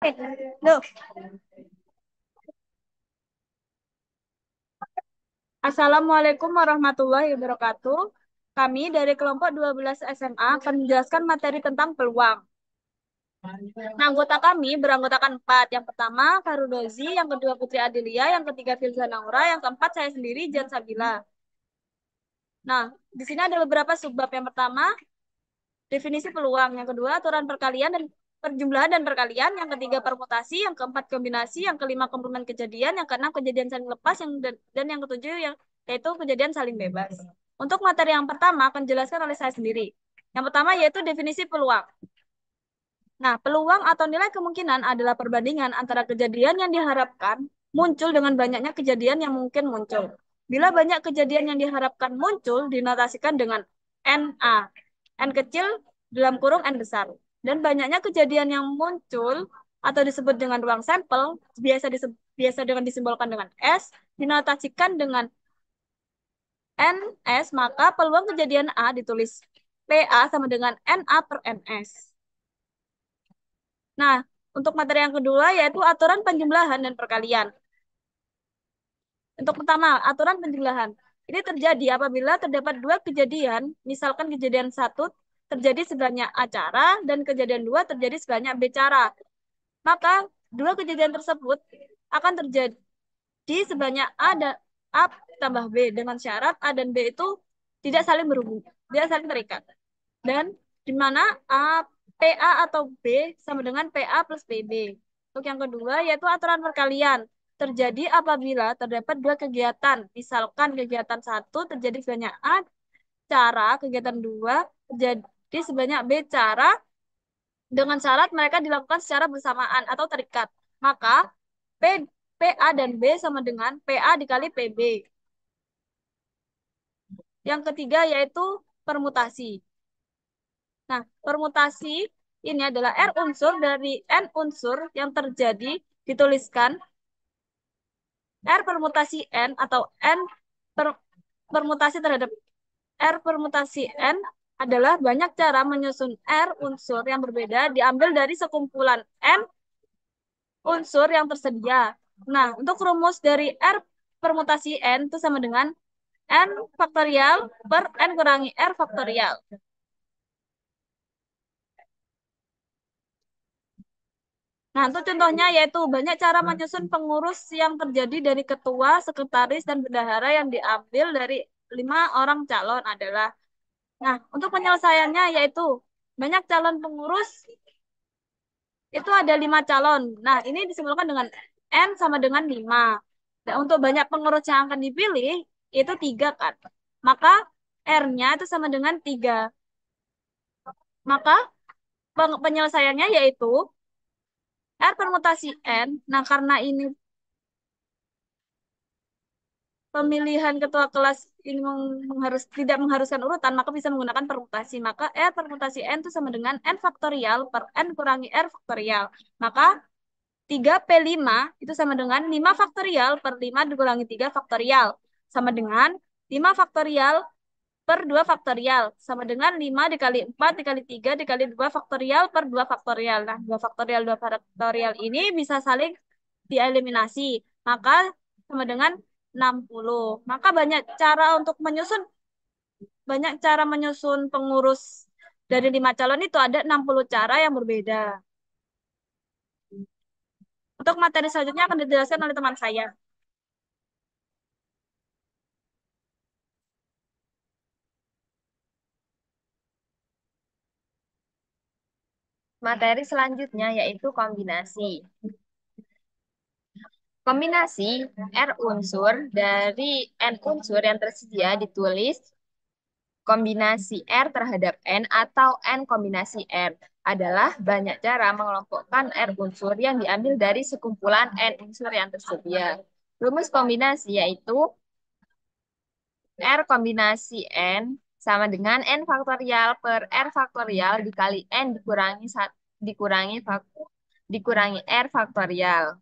Loh. Assalamualaikum warahmatullahi wabarakatuh. Kami dari kelompok 12 SMA akan menjelaskan materi tentang peluang. Nah, anggota kami beranggotakan empat. Yang pertama, Farudozi, yang kedua Putri Adelia, yang ketiga Filza Naura, yang keempat saya sendiri, Jan Sabila. Nah, di sini ada beberapa subbab. Yang pertama, definisi peluang. Yang kedua, aturan perkalian dan perjumlahan dan perkalian. Yang ketiga, permutasi. Yang keempat, kombinasi. Yang kelima, komplement kejadian. Yang keenam, kejadian saling lepas. Dan yang ketujuh, yaitu kejadian saling bebas. Untuk materi yang pertama akan dijelaskan oleh saya sendiri. Yang pertama yaitu definisi peluang. Nah, peluang atau nilai kemungkinan adalah perbandingan antara kejadian yang diharapkan muncul dengan banyaknya kejadian yang mungkin muncul. Bila banyak kejadian yang diharapkan muncul, dinotasikan dengan NA. N kecil dalam kurung N besar. Dan banyaknya kejadian yang muncul atau disebut dengan ruang sampel, biasa dengan disimbolkan dengan S, dinotasikan dengan NS, maka peluang kejadian A ditulis PA sama dengan NA per NS. Nah, untuk materi yang kedua yaitu aturan penjumlahan dan perkalian. Untuk pertama, aturan penjumlahan. Ini terjadi apabila terdapat dua kejadian, misalkan kejadian satu terjadi sebanyak A cara dan kejadian dua terjadi sebanyak B cara. Maka dua kejadian tersebut akan terjadi sebanyak A tambah B dengan syarat A dan B itu tidak saling berhubung, tidak saling terikat. Dan di mana PA atau B sama dengan PA plus PB. Untuk yang kedua, yaitu aturan perkalian. Terjadi apabila terdapat dua kegiatan. Misalkan kegiatan satu terjadi sebanyak A cara, kegiatan dua terjadi sebanyak B cara, dengan syarat mereka dilakukan secara bersamaan atau terikat. Maka P, PA dan B sama dengan PA dikali PB. Yang ketiga yaitu permutasi. Nah, permutasi ini adalah R unsur dari N unsur yang terjadi dituliskan R permutasi N atau N per, permutasi terhadap R permutasi N adalah banyak cara menyusun R unsur yang berbeda diambil dari sekumpulan N unsur yang tersedia. Nah, untuk rumus dari R permutasi N itu sama dengan N faktorial per N kurangi R faktorial. Nah, untuk contohnya yaitu banyak cara menyusun pengurus yang terjadi dari ketua, sekretaris, dan bendahara yang diambil dari 5 orang calon adalah. Nah, untuk penyelesaiannya yaitu banyak calon pengurus itu ada 5 calon. Nah, ini disimpulkan dengan N sama dengan 5. Dan untuk banyak pengurus yang akan dipilih itu 3 kan. Maka R-nya itu sama dengan 3. Maka penyelesaiannya yaitu R permutasi N. Nah, karena ini pemilihan ketua kelas ini tidak mengharuskan urutan, maka bisa menggunakan permutasi. Maka R permutasi N itu sama dengan N faktorial per N kurangi R faktorial. Maka 3P5 itu sama dengan 5 faktorial per 5 dikurangi 3 faktorial. Sama dengan 5 faktorial per 2 faktorial. Sama dengan 5 dikali 4 dikali 3 dikali 2 faktorial per 2 faktorial. Nah, 2 faktorial 2 faktorial ini bisa saling dieliminasi. Maka sama dengan 60. Maka banyak cara menyusun pengurus dari 5 calon itu ada 60 cara yang berbeda. Untuk materi selanjutnya akan dijelaskan oleh teman saya. Materi selanjutnya yaitu kombinasi. Kombinasi R unsur dari N unsur yang tersedia ditulis kombinasi R terhadap N atau N kombinasi R adalah banyak cara mengelompokkan R unsur yang diambil dari sekumpulan N unsur yang tersedia. Rumus kombinasi yaitu R kombinasi N sama dengan N faktorial per R faktorial dikali N dikurangi dikurangi R faktorial.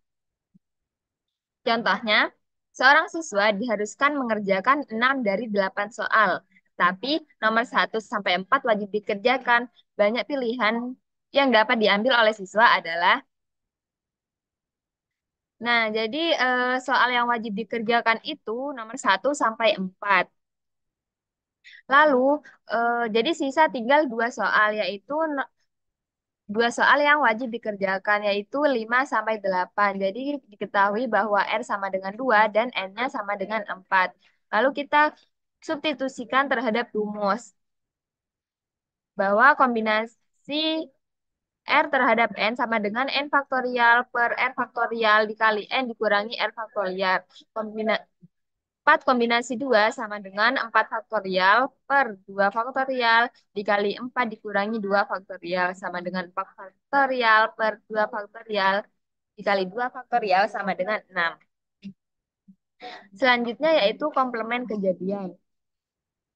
Contohnya, seorang siswa diharuskan mengerjakan 6 dari 8 soal, tapi nomor 1 sampai 4 wajib dikerjakan. Banyak pilihan yang dapat diambil oleh siswa adalah Nah, jadi soal yang wajib dikerjakan itu nomor 1 sampai 4. Lalu, jadi sisa tinggal 2 soal, yaitu dua soal yang wajib dikerjakan, yaitu 5 sampai 8. Jadi diketahui bahwa R sama dengan 2 dan N-nya sama dengan 4. Lalu kita substitusikan terhadap rumus bahwa kombinasi R terhadap N sama dengan N faktorial per R faktorial dikali N dikurangi R faktorial. 4 kombinasi 2 sama dengan 4 faktorial per 2 faktorial dikali 4 dikurangi 2 faktorial sama dengan 4 faktorial per 2 faktorial dikali 2 faktorial sama dengan 6. Selanjutnya yaitu komplement kejadian.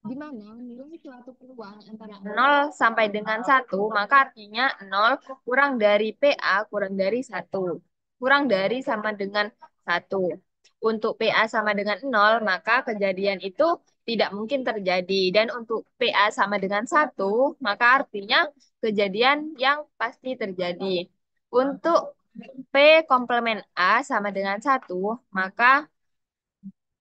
Di mana nilai suatu peluang antara 0 sampai dengan 1, maka artinya 0 kurang dari PA kurang dari 1. Kurang dari sama dengan 1. Untuk PA sama dengan 0, maka kejadian itu tidak mungkin terjadi. Dan untuk PA sama dengan 1, maka artinya kejadian yang pasti terjadi. Untuk P komplement A sama dengan 1, maka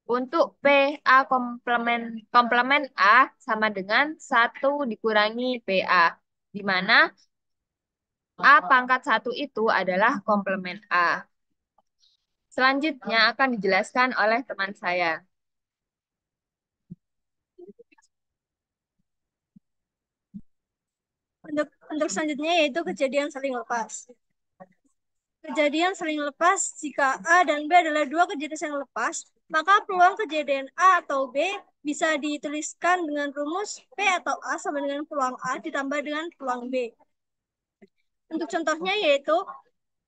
untuk PA komplement komplement A sama dengan 1 dikurangi PA, di mana A pangkat 1 itu adalah komplement A. Selanjutnya akan dijelaskan oleh teman saya. Untuk selanjutnya yaitu kejadian saling lepas. Kejadian saling lepas jika A dan B adalah dua kejadian saling lepas, maka peluang kejadian A atau B bisa dituliskan dengan rumus P atau A sama dengan peluang A ditambah dengan peluang B. Untuk contohnya yaitu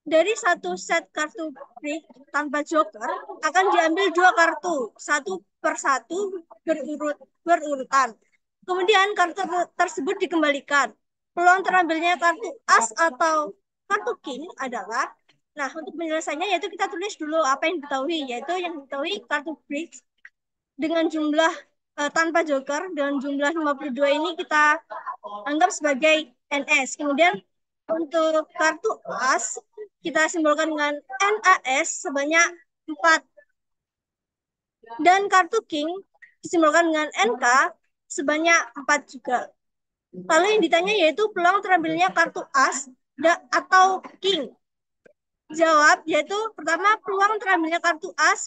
dari satu set kartu break tanpa joker akan diambil dua kartu, satu per satu berurutan. Kemudian kartu tersebut dikembalikan. Peluang terambilnya kartu as atau kartu king adalah, nah untuk penyelesaiannya yaitu kita tulis dulu apa yang diketahui, yaitu yang diketahui kartu break dengan jumlah tanpa joker dengan jumlah 52 ini kita anggap sebagai NS. Kemudian untuk kartu as kita simbolkan dengan NAS sebanyak 4. Dan kartu king disimbolkan dengan NK sebanyak 4 juga. Lalu yang ditanya yaitu peluang terambilnya kartu as atau king. Jawab yaitu pertama peluang terambilnya kartu as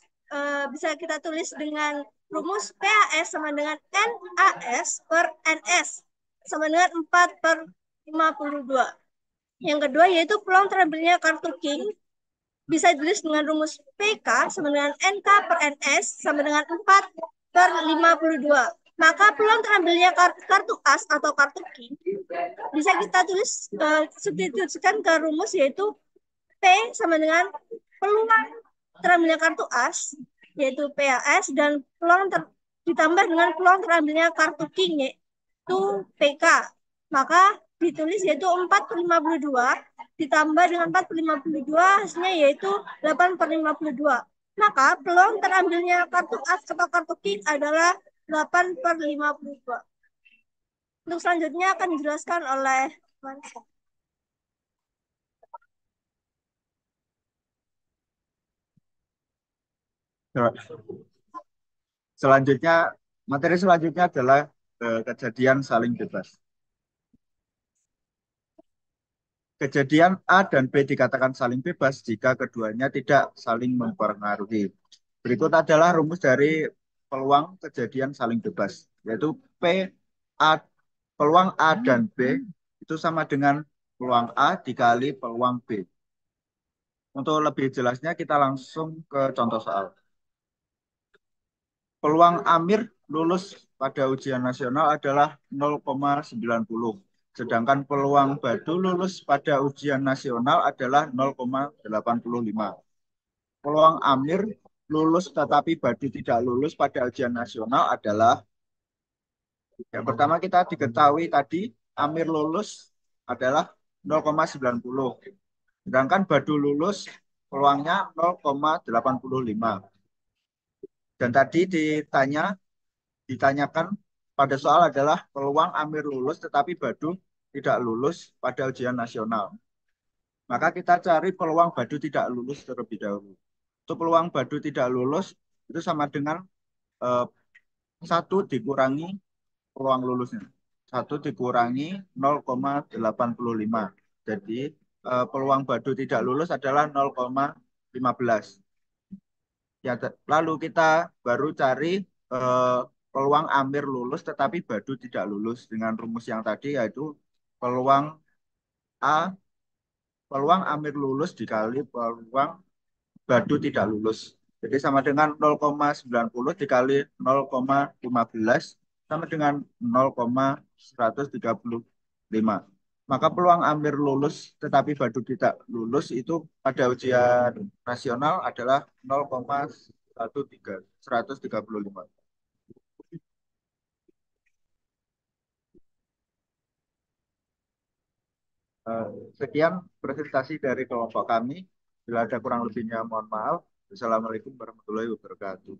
bisa kita tulis dengan rumus PAS sama dengan NAS per NS sama dengan 4 per 52. Yang kedua yaitu peluang terambilnya kartu king bisa ditulis dengan rumus PK sama dengan NK per NS sama dengan 4 per 52. Maka peluang terambilnya kartu as atau kartu king bisa kita tulis substitusikan ke rumus yaitu P sama dengan peluang terambilnya kartu as yaitu PAS dan peluang ditambah dengan peluang terambilnya kartu king yaitu PK. Maka ditulis yaitu 4 per 52 ditambah dengan 4 per 52 hasilnya yaitu 8 per 52. Maka peluang terambilnya kartu as atau kartu king adalah 8 per 52. Untuk selanjutnya akan dijelaskan oleh Mansa. Selanjutnya, materi selanjutnya adalah kejadian saling bebas. Kejadian A dan B dikatakan saling bebas jika keduanya tidak saling mempengaruhi. Berikut adalah rumus dari peluang kejadian saling bebas, yaitu A, peluang A dan B itu sama dengan peluang A dikali peluang B. Untuk lebih jelasnya kita langsung ke contoh soal. Peluang Amir lulus pada ujian nasional adalah 0,90. Sedangkan peluang Badu lulus pada ujian nasional adalah 0,85. Peluang Amir lulus tetapi Badu tidak lulus pada ujian nasional adalah, yang pertama kita diketahui tadi Amir lulus adalah 0,90. Sedangkan Badu lulus peluangnya 0,85. Dan tadi ditanyakan pada soal adalah peluang Amir lulus tetapi Badu tidak lulus pada ujian nasional. Maka kita cari peluang Badu tidak lulus terlebih dahulu. Untuk peluang Badu tidak lulus itu sama dengan eh, 1 dikurangi peluang lulusnya. 1 dikurangi 0,85. Jadi peluang Badu tidak lulus adalah 0,15. Ya, lalu kita baru cari eh, peluang Amir lulus tetapi Badu tidak lulus dengan rumus yang tadi yaitu peluang A, peluang Amir lulus dikali peluang Badu tidak lulus. Jadi sama dengan 0,90 dikali 0,15 sama dengan 0,135. Maka peluang Amir lulus tetapi Badu tidak lulus itu pada ujian nasional adalah 0,135. Eh, Sekian presentasi dari kelompok kami. Bila ada kurang lebihnya mohon maaf. Assalamualaikum warahmatullahi wabarakatuh.